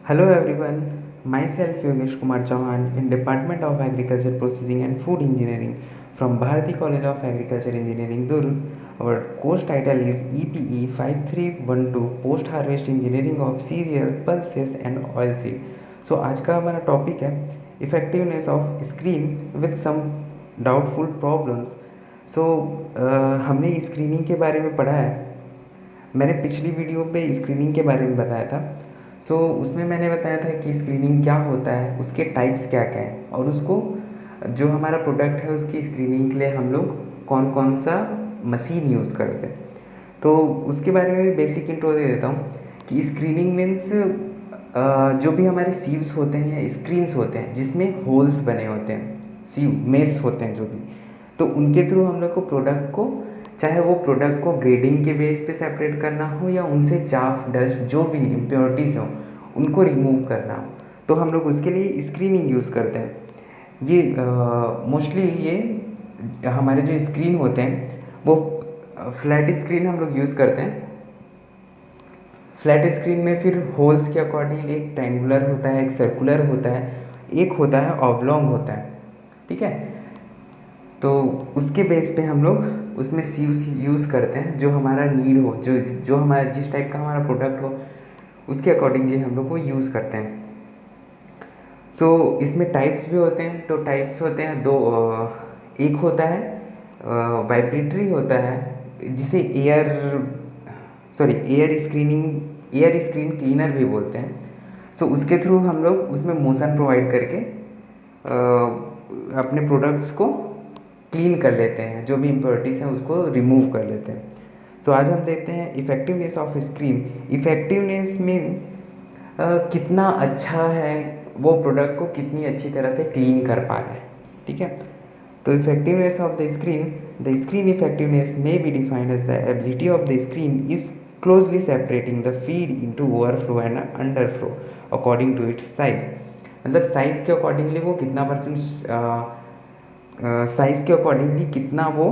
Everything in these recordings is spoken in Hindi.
Hello everyone, myself Yogesh Kumar Chauhan in Department of Agriculture Processing and Food Engineering from Bharati College of Agriculture Engineering Durg. Our course title is EPE 5312 Post Harvest Engineering of Cereal, Pulses and Oilseed. So आज का हमारा टॉपिक है effectiveness of screen with some doubtful problems. So हमने स्क्रीनिंग के बारे में पढ़ा है. मैंने पिछली वीडियो पे स्क्रीनिंग के बारे में बताया था. उसमें मैंने बताया था कि स्क्रीनिंग क्या होता है, उसके टाइप्स क्या क्या हैं, और उसको जो हमारा प्रोडक्ट है उसकी स्क्रीनिंग के लिए हम लोग कौन कौन सा मशीन यूज़ करते हैं. तो उसके बारे में बेसिक इंट्रो दे देता हूँ कि स्क्रीनिंग मीन्स जो भी हमारे सीव्स होते हैं या स्क्रीन्स होते हैं जिसमें होल्स बने होते हैं, सीव मेस होते हैं जो भी, तो उनके थ्रू हम लोग को प्रोडक्ट को, चाहे वो प्रोडक्ट को ग्रेडिंग के बेस पे सेपरेट करना हो या उनसे चाफ डस्ट जो भी इम्प्योरिटीज़ हों उनको रिमूव करना हो, तो हम लोग उसके लिए स्क्रीनिंग यूज़ करते हैं. ये मोस्टली ये हमारे जो स्क्रीन होते हैं वो फ्लैट स्क्रीन हम लोग यूज़ करते हैं. फ्लैट स्क्रीन में फिर होल्स के अकॉर्डिंग एक ट्रायंगुलर होता है, एक सर्कुलर होता है, एक होता है ऑब्लॉन्ग होता है. ठीक है, तो उसके बेस पे हम लोग उसमें सीव्स यूज़ करते हैं जो हमारा नीड हो, जो हमारा जिस टाइप का हमारा प्रोडक्ट हो उसके अकॉर्डिंगली हम लोग वो यूज़ करते हैं. इसमें टाइप्स भी होते हैं. तो टाइप्स होते हैं दो. एक होता है वाइब्रेटरी होता है जिसे एयर स्क्रीन क्लीनर भी बोलते हैं. उसके थ्रू हम लोग उसमें मोशन प्रोवाइड करके अपने प्रोडक्ट्स को क्लीन कर लेते हैं, जो भी इम्प्योरिटीज़ हैं उसको रिमूव कर लेते हैं. आज हम देखते हैं effectiveness of screen. Effectiveness means कितना अच्छा है वो प्रोडक्ट को कितनी अच्छी तरह से क्लीन कर पा रहा है. ठीक है, तो effectiveness of the screen effectiveness may be defined as the ability of the screen is closely separating the feed into overflow and underflow according to its size. मतलब साइज़ के अकॉर्डिंगली वो कितना परसेंट, साइज़ के अकॉर्डिंगली कितना वो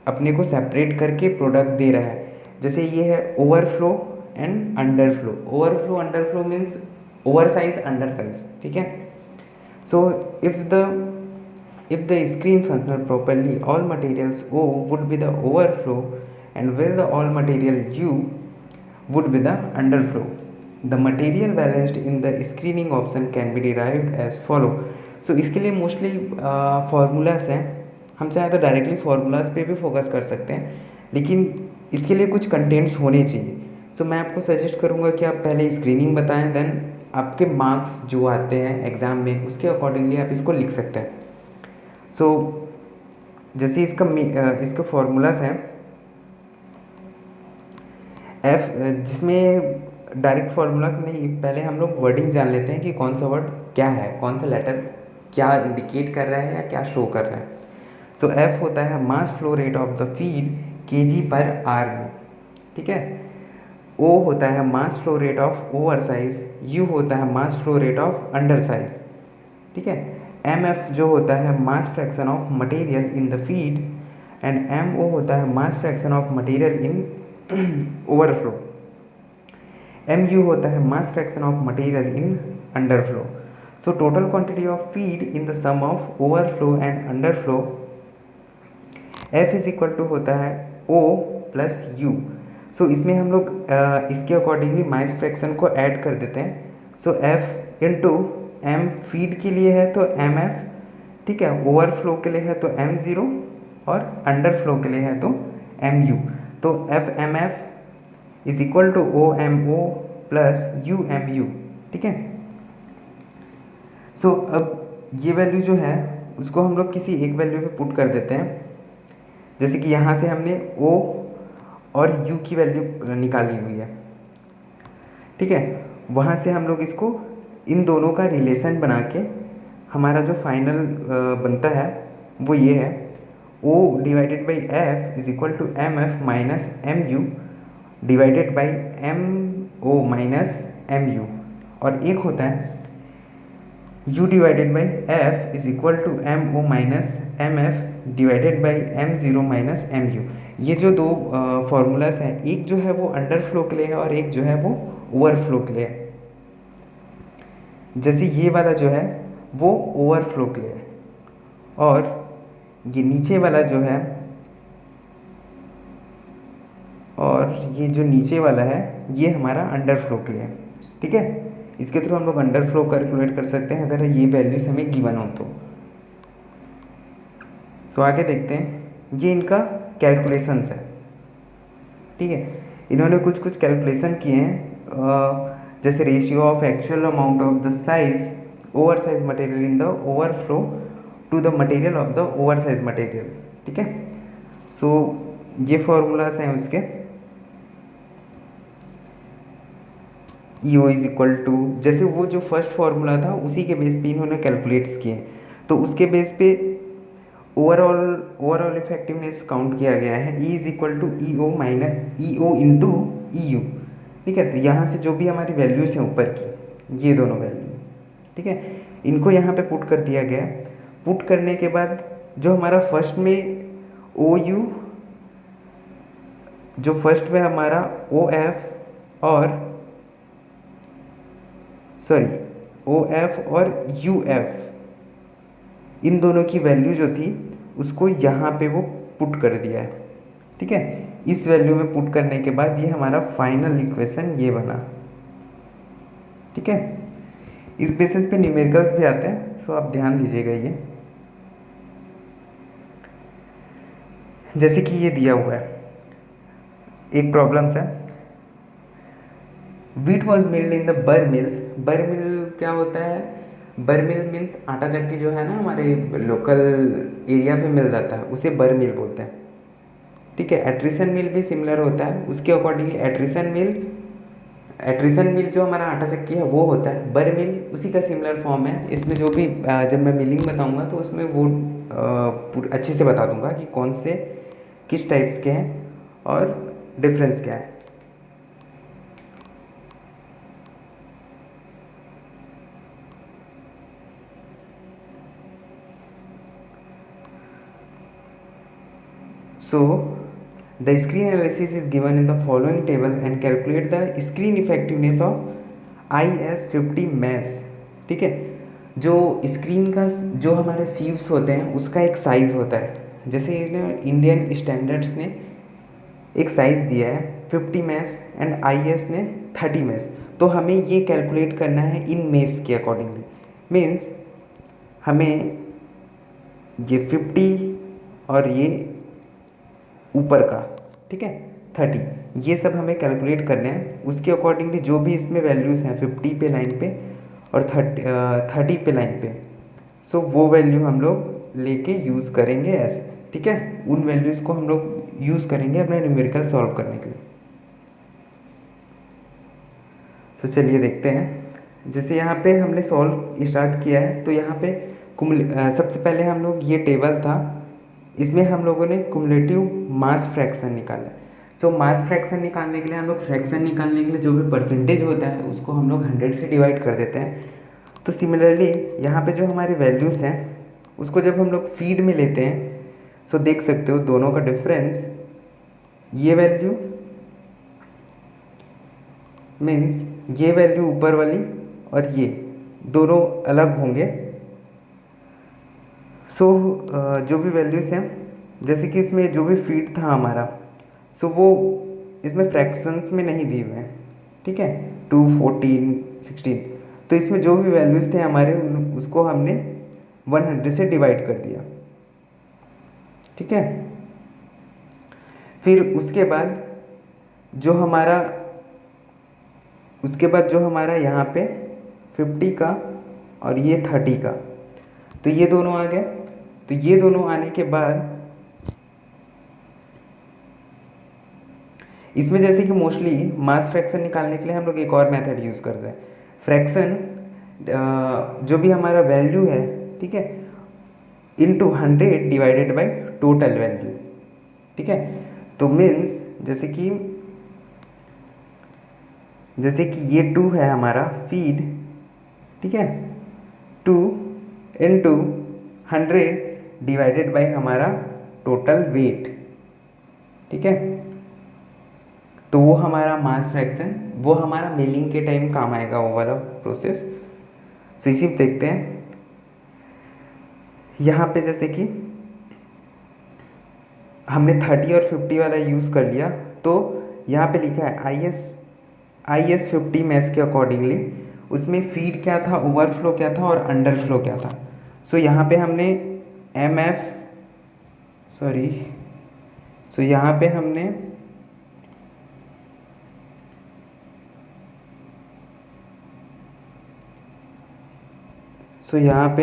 अपने को सेपरेट करके प्रोडक्ट दे रहा है. जैसे ये है overflow and underflow. Overflow underflow means over size under size. ठीक है, सो if the screen functional properly, all materials O would be the overflow and while the all material U would be the underflow. The material balanced in the screening option can be derived as follow. इसके लिए मोस्टली फार्मूलाज हैं. हम चाहे तो डायरेक्टली फार्मूलाज पे भी फोकस कर सकते हैं, लेकिन इसके लिए कुछ कंटेंट्स होने चाहिए. मैं आपको सजेस्ट करूँगा कि आप पहले स्क्रीनिंग बताएं, देन आपके मार्क्स जो आते हैं एग्ज़ाम में उसके अकॉर्डिंगली आप इसको लिख सकते हैं. जैसे इसका फार्मूलाज हैं एफ, जिसमें डायरेक्ट फार्मूला नहीं, पहले हम लोग वर्डिंग जान लेते हैं कि कौन सा वर्ड क्या है, कौन सा लेटर क्या इंडिकेट कर रहा है या क्या शो कर रहा है. एफ होता है mass flow rate of the feed KG per hour में. ठीक है, ओ होता है mass flow rate of over size, U होता है mass flow rate of under size. ठीक है, एम एफ जो होता है mass fraction of material in the feed and M O होता है mass fraction of material in overflow. M U होता है mass fraction of material in underflow. Total quantity of feed in the sum of overflow and underflow F is equal to होता है ओ प्लस यू. इसमें हम लोग इसके अकॉर्डिंगली मास फ्रैक्शन को ऐड कर देते हैं. एफ इंटू एम फीड के लिए है तो एम एफ. ठीक है, ओवरफ्लो के लिए है तो एम ज़ीरो और अंडरफ्लो के लिए है तो M U. F M F is equal to O M O plus U M U. ठीक है, अब ये वैल्यू जो है उसको हम लोग किसी एक वैल्यू पे पुट कर देते हैं. जैसे कि यहाँ से हमने ओ और यू की वैल्यू निकाली हुई है. ठीक है, वहाँ से हम लोग इसको इन दोनों का रिलेशन बना के हमारा जो फाइनल बनता है वो ये है O divided by F is equal to M F minus M U divided by M O minus M U. और एक होता है U divided by F is equal to M O minus M F divided by M zero minus M U. ये जो दो फार्मूलाज हैं, एक जो है वो अंडर फ्लो के लिए है और एक जो है वो ओवरफ्लो के लिए है. जैसे ये वाला जो है वो ओवरफ्लो के लिए है, और ये नीचे वाला जो है, और ये जो नीचे वाला है ये हमारा अंडरफ्लो के लिए है। ठीक है, इसके थ्रू हम लोग अंडरफ्लो कैलकुलेट कर सकते हैं अगर ये वैल्यूज हमें गिवन हो तो। सो आगे देखते हैं, ये इनका कैलकुलेशंस है। ठीक है, इन्होंने कुछ कुछ कैलकुलेशन किए हैं, जैसे ratio of actual amount of the size over size material in the overflow to the material of the over size material. ठीक है, सो ये फॉर्मूलाज हैं उसके। E O is equal to, जैसे वो जो फर्स्ट फार्मूला था उसी के बेस पे इन्होंने कैलकुलेट्स किए, तो उसके बेस पे ओवरऑल ओवरऑल इफेक्टिवनेस काउंट किया गया है। E is equal to E O minus E O into E U. ठीक है, तो यहाँ से जो भी हमारी वैल्यूज़ हैं ऊपर की, ये दोनों वैल्यू, ठीक है, इनको यहाँ पे पुट कर दिया गया। पुट करने के बाद जो हमारा फर्स्ट में ओ यू, जो फर्स्ट में हमारा ओ एफ और सॉरी ओ एफ और यू एफ, इन दोनों की वैल्यू जो थी उसको यहाँ पे वो पुट कर दिया है। ठीक है, इस वैल्यू में पुट करने के बाद ये हमारा फाइनल इक्वेशन ये बना। ठीक है, इस बेसिस पे न्यूमेरिकल्स भी आते हैं, सो आप ध्यान दीजिएगा। ये जैसे कि ये दिया हुआ है, एक प्रॉब्लम्स है, wheat was milled in the burr mill. बर मिल क्या होता है? बर मिल मीन्स आटा चक्की जो है ना हमारे लोकल एरिया पे मिल जाता है, उसे बर मिल बोलते हैं। ठीक है, एट्रिसन मिल भी सिमिलर होता है, उसके अकॉर्डिंगली एट्रिसन मिल जो हमारा आटा चक्की है वो होता है। बर मिल उसी का सिमिलर फॉर्म है। इसमें जो भी जब मैं मिलिंग बताऊंगा तो उसमें वो अच्छे से बता दूंगा कि कौन से किस टाइप्स के हैं और डिफरेंस क्या है। So, the screen analysis is given in the following table and calculate the screen effectiveness of IS50 mesh। ठीक है, जो स्क्रीन का जो हमारे सीव्स होते हैं उसका एक साइज़ होता है। जैसे इसने इंडियन स्टैंडर्ड्स ने एक साइज़ दिया है 50 मैश एंड IS ने 30 मैश, तो हमें ये कैलकुलेट करना है इन मेश के अकॉर्डिंगली। मीन्स हमें ये 50 और ये ऊपर का, ठीक है, 30, ये सब हमें कैलकुलेट करने हैं। उसके अकॉर्डिंगली जो भी इसमें वैल्यूज़ हैं 50 पे लाइन पे और 30 पे लाइन पे, सो वो वैल्यू हम लोग लेके यूज़ करेंगे ऐसे। ठीक है, उन वैल्यूज़ को हम लोग यूज़ करेंगे अपने न्यूमेरिकल सॉल्व करने के लिए। तो चलिए देखते हैं। जैसे यहाँ पे हमने सॉल्व स्टार्ट किया है, तो यहाँ पे सबसे पहले हम लोग ये टेबल था, इसमें हम लोगों ने कुमुलेटिव मास फ्रैक्शन निकाला। सो मास फ्रैक्शन निकालने के लिए हम लोग फ्रैक्शन निकालने के लिए जो भी परसेंटेज होता है उसको हम लोग 100 से डिवाइड कर देते हैं। तो सिमिलरली यहाँ पे जो हमारी वैल्यूज़ हैं उसको जब हम लोग फीड में लेते हैं, सो देख सकते हो दोनों का डिफरेंस, ये वैल्यू मीन्स ये वैल्यू ऊपर वाली और ये दोनों अलग होंगे। सो जो भी वैल्यूज़ हैं, जैसे कि इसमें जो भी फीड था हमारा, सो वो इसमें फ्रैक्शंस में नहीं दिए हुए हैं। ठीक है, 2, 14, 16, तो इसमें जो भी वैल्यूज़ थे हमारे उसको हमने 100 से डिवाइड कर दिया। ठीक है, फिर उसके बाद जो हमारा यहाँ पे 50 का और ये 30 का, तो ये दोनों आ गए। तो ये दोनों आने के बाद इसमें जैसे कि मोस्टली मास फ्रैक्शन निकालने के लिए हम लोग एक और मेथड यूज़ करते हैं। फ्रैक्शन जो भी हमारा वैल्यू है, ठीक है, into 100 divided by total value. ठीक है, तो मीन्स जैसे कि ये 2 है हमारा फीड, ठीक है, 2 इंटू 100 डिवाइडेड बाय हमारा टोटल वेट। ठीक है, तो वो हमारा मास फ्रैक्शन, वो हमारा मिलिंग के टाइम काम आएगा वो वाला प्रोसेस। सो इसी में देखते हैं यहाँ पे, जैसे कि हमने 30 और 50 वाला यूज़ कर लिया, तो यहाँ पे लिखा है आई एस 50 मैथ्स के अकॉर्डिंगली उसमें फीड क्या था, ओवरफ्लो क्या था और अंडरफ्लो क्या था। सो यहाँ पे हमने एम एफ सॉरी सो यहाँ पे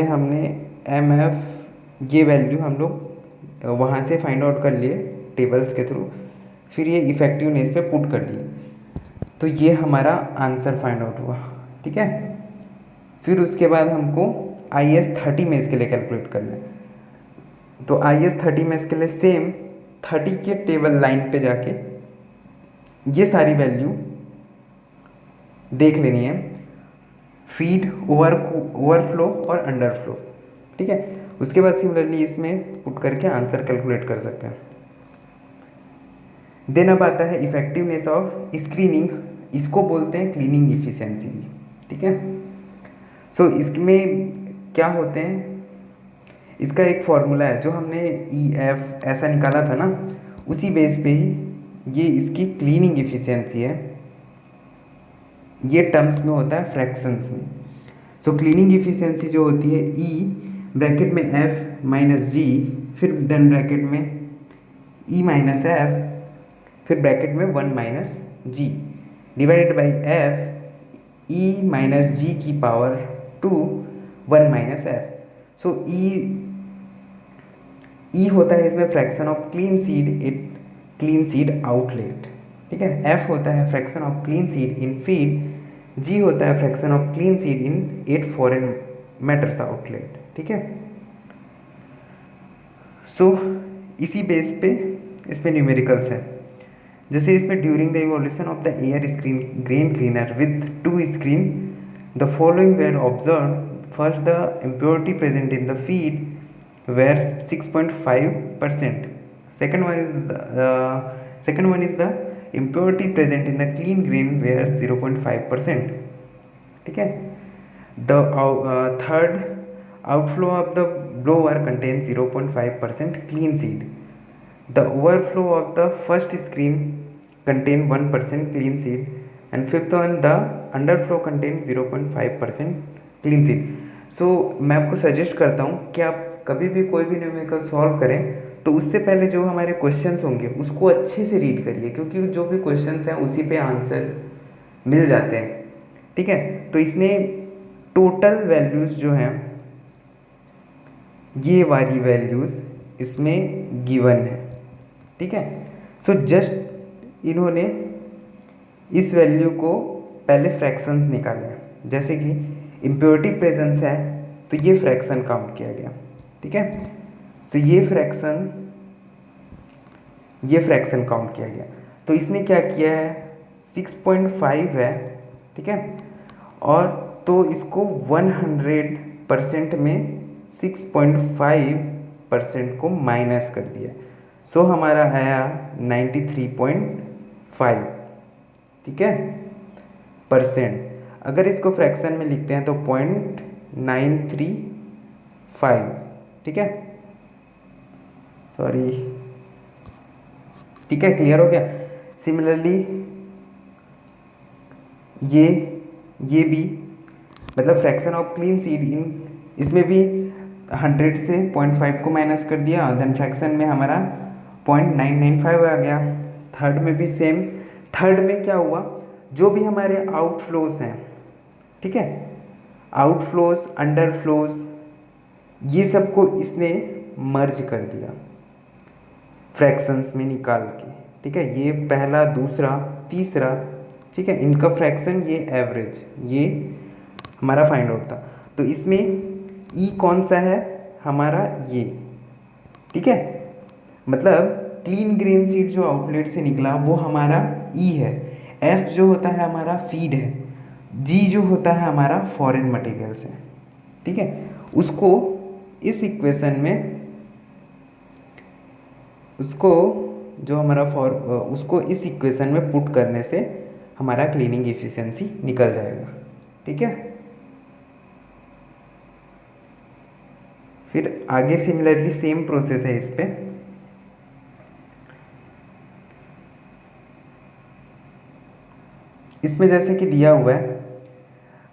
हमने एम एफ ये वैल्यू हम लोग वहाँ से फाइंड आउट कर लिए टेबल्स के थ्रू, फिर ये इफ़ेक्टिवनेस पे पुट कर दिए, तो ये हमारा आंसर फाइंड आउट हुआ। ठीक है, फिर उसके बाद हमको IS 30 में इसके लिए कैलकुलेट करना है। तो IS 30 में इसके लिए सेम 30 के टेबल लाइन पे जाके ये सारी वैल्यू देख लेनी है, फीड, ओवरफ्लो और अंडरफ्लो। ठीक है, उसके बाद सिमिलरली इसमें पुट करके आंसर कैलकुलेट कर सकते हैं। देन अब आता है इफेक्टिवनेस ऑफ स्क्रीनिंग, इसको बोलते हैं क्लीनिंग इफिशिएंसी भी। ठीक है, सो इसमें क्या होते हैं, इसका एक फॉर्मूला है जो हमने EF ऐसा निकाला था ना, उसी बेस पे ही ये इसकी क्लीनिंग इफिशिएंसी है। ये टर्म्स में होता है फ्रैक्शंस में। सो क्लीनिंग इफिशिएंसी जो होती है E ब्रैकेट में F माइनस G, फिर देन ब्रैकेट में E माइनस F, फिर ब्रैकेट में 1 minus G divided by F E minus G की पावर 2 1 माइनस F। सो E होता है इसमें fraction of clean seed outlet. ठीक है, F होता है fraction of clean seed in feed, G होता है fraction of clean seed in 8 foreign matters outlet. ठीक है, सो इसी बेस पे इसमें न्यूमेरिकल्स है, जैसे इसमें during the evolution of the air screen grain cleaner with 2 screen the following were observe. First, the impurity present in the feed were 6.5%. Second one is the impurity present in the clean grain were 0.5%. ठीक है, the third, outflow of the blower contains 0.5% clean seed. The overflow of the first screen contain 1% clean seed, and fifth one, the underflow contains 0.5% clean seed. सो मैं आपको सजेस्ट करता हूँ कि आप कभी भी कोई भी न्यूमेरिकल सॉल्व करें तो उससे पहले जो हमारे क्वेश्चंस होंगे उसको अच्छे से रीड करिए, क्योंकि जो भी क्वेश्चंस हैं उसी पे आंसर्स मिल जाते हैं। ठीक है, तो इसने टोटल वैल्यूज़ जो हैं, ये वाली वैल्यूज़ इसमें गिवन है। ठीक है, सो जस्ट इन्होंने इस वैल्यू को पहले फ्रैक्शंस निकाले हैं, जैसे कि इम्प्योरिटी प्रेजेंस है तो ये फ्रैक्शन काउंट किया गया। ठीक है, तो ये फ्रैक्शन काउंट किया गया, तो इसने क्या किया है 6.5 है। ठीक है, और तो इसको 100% में 6.5% को माइनस कर दिया, सो हमारा आया 93.5। ठीक है, परसेंट। अगर इसको फ्रैक्शन में लिखते हैं तो 0.935। ठीक है, सॉरी, ठीक है, क्लियर हो गया। सिमिलरली ये भी मतलब fraction of clean seed in, इसमें भी 100 से 0.5 को माइनस कर दिया, देन फ्रैक्शन में हमारा 0.995 आ गया। थर्ड में भी सेम। थर्ड में क्या हुआ, जो भी हमारे आउटफ्लोज हैं, ठीक है, आउटफ्लोज, अंडरफ्लोज, ये सबको इसने मर्ज कर दिया फ्रैक्शंस में निकाल के। ठीक है, ये पहला, दूसरा, तीसरा, ठीक है, इनका फ्रैक्शन, ये एवरेज, ये हमारा फाइंड आउट था। तो इसमें ई कौन सा है हमारा, ये। ठीक है, मतलब क्लीन ग्रेन सीड जो आउटलेट से निकला वो हमारा ई है, एफ जो होता है हमारा फीड है, जी जो होता है हमारा फॉरेन मटेरियल्स है। ठीक है, उसको इस इक्वेशन में, उसको जो हमारा उसको इस इक्वेशन में पुट करने से हमारा क्लीनिंग एफिशिएंसी निकल जाएगा। ठीक है, फिर आगे सिमिलरली सेम प्रोसेस है इस पे। इसमें जैसे कि दिया हुआ है,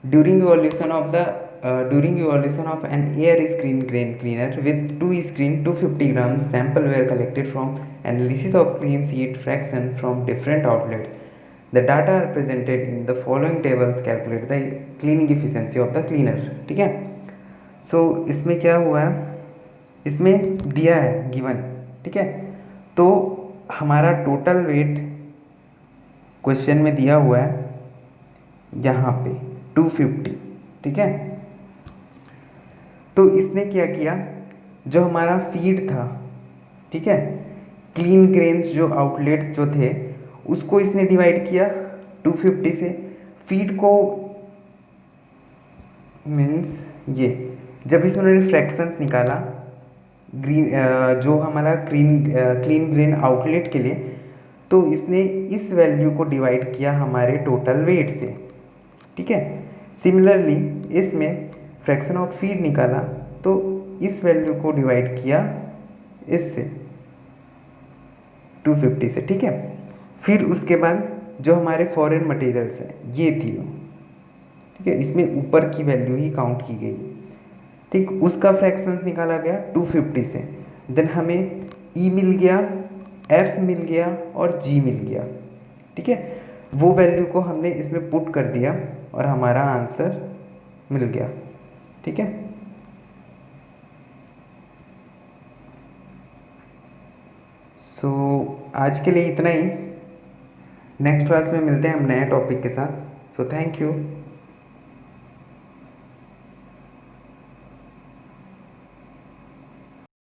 during evolution of an air screen grain cleaner with two screen 250 grams sample were collected from analysis of clean sheet fraction from different outlets. The data are presented in the following tables calculate the cleaning efficiency of the cleaner। ठीक है। इसमें क्या हुआ है, इसमें दिया है गिवन। ठीक है। तो हमारा टोटल वेट क्वेश्चन में दिया हुआ है यहाँ पे 250। ठीक है। तो इसने क्या किया, जो हमारा फीड था, ठीक है, क्लीन ग्रेन्स जो आउटलेट जो थे उसको इसने डिवाइड किया 250 से। फीड को मीन्स ये जब इसमें फ्रैक्शंस निकाला ग्रीन जो हमारा क्लीन ग्रेन आउटलेट के लिए, तो इसने इस वैल्यू को डिवाइड किया हमारे टोटल वेट से। ठीक है। सिमिलरली इसमें फ्रैक्शन ऑफ फीड निकाला तो इस वैल्यू को डिवाइड किया इससे 250 से। ठीक है। फिर उसके बाद जो हमारे फॉरेन मटेरियल्स हैं ये तीनों, ठीक है, इसमें ऊपर की वैल्यू ही काउंट की गई। ठीक, उसका फ्रैक्शन निकाला गया 250 से। देन हमें ई मिल गया, एफ मिल गया और जी मिल गया। ठीक है। वो वैल्यू को हमने इसमें पुट कर दिया और हमारा आंसर मिल गया। ठीक है। आज के लिए इतना ही। नेक्स्ट क्लास में मिलते हैं हम नए टॉपिक के साथ। Thank you.